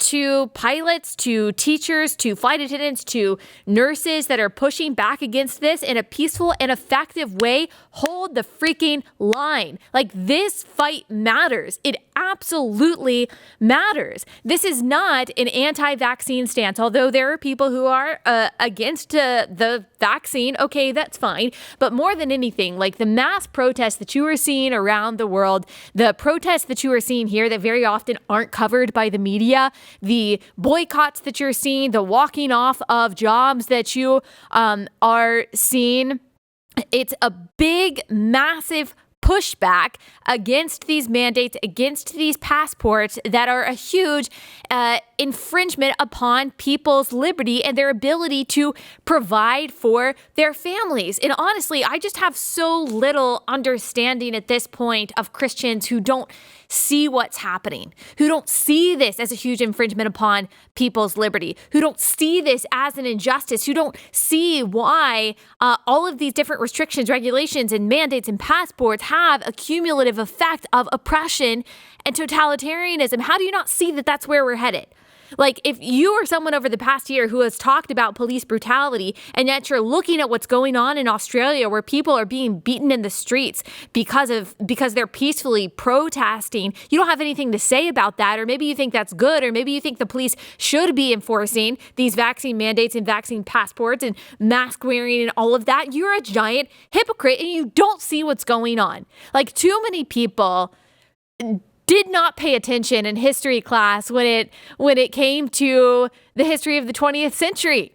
to pilots, to teachers, to flight attendants, to nurses that are pushing back against this in a peaceful and effective way, hold the freaking line. Like, this fight matters. It absolutely matters. This is not an anti-vaccine stance, although there are people who are against the vaccine. Okay, that's fine. But more than anything, like the mass protests that you are seeing around the world, the protests that you are seeing here that very often aren't covered by the media, the boycotts that you're seeing, the walking off of jobs that you are seeing, it's a big, massive pushback against these mandates, against these passports that are a huge infringement upon people's liberty and their ability to provide for their families. And honestly, I just have so little understanding at this point of Christians who don't see what's happening, who don't see this as a huge infringement upon people's liberty, who don't see this as an injustice, who don't see why all of these different restrictions, regulations, and mandates and passports have a cumulative effect of oppression and totalitarianism. How do you not see that that's where we're headed? Like, if you are someone over the past year who has talked about police brutality, and yet you're looking at what's going on in Australia where people are being beaten in the streets because they're peacefully protesting, you don't have anything to say about that. Or maybe you think that's good, or maybe you think the police should be enforcing these vaccine mandates and vaccine passports and mask wearing and all of that. You're a giant hypocrite and you don't see what's going on. Like, too many people did not pay attention in history class when it came to the history of the 20th century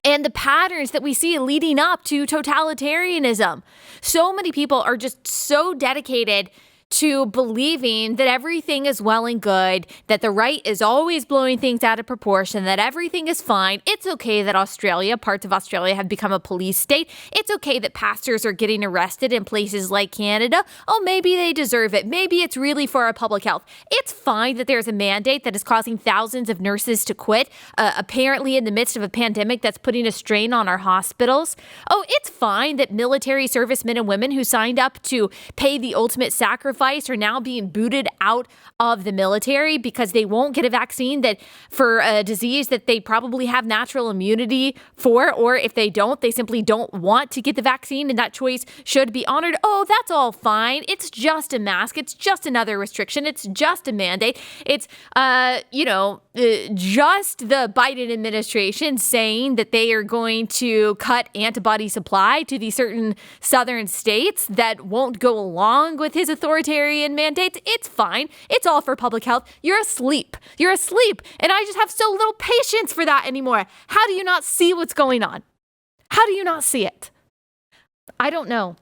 and the patterns that we see leading up to totalitarianism. So many people are just so dedicated to believing that everything is well and good, that the right is always blowing things out of proportion, that everything is fine. It's okay that parts of Australia have become a police state. It's okay that pastors are getting arrested in places like Canada. Oh, maybe they deserve it. Maybe it's really for our public health. It's fine that there's a mandate that is causing thousands of nurses to quit, apparently in the midst of a pandemic that's putting a strain on our hospitals. Oh, it's fine that military servicemen and women who signed up to pay the ultimate sacrifice are now being booted out of the military because they won't get a vaccine for a disease that they probably have natural immunity for, or if they don't, they simply don't want to get the vaccine, and that choice should be honored. Oh, that's all fine. It's just a mask. It's just another restriction. It's just a mandate. It's, just the Biden administration saying that they are going to cut antibody supply to these certain southern states that won't go along with his authoritarian mandates. It's fine. It's all for public health. You're asleep. You're asleep. And I just have so little patience for that anymore. How do you not see what's going on? How do you not see it? I don't know.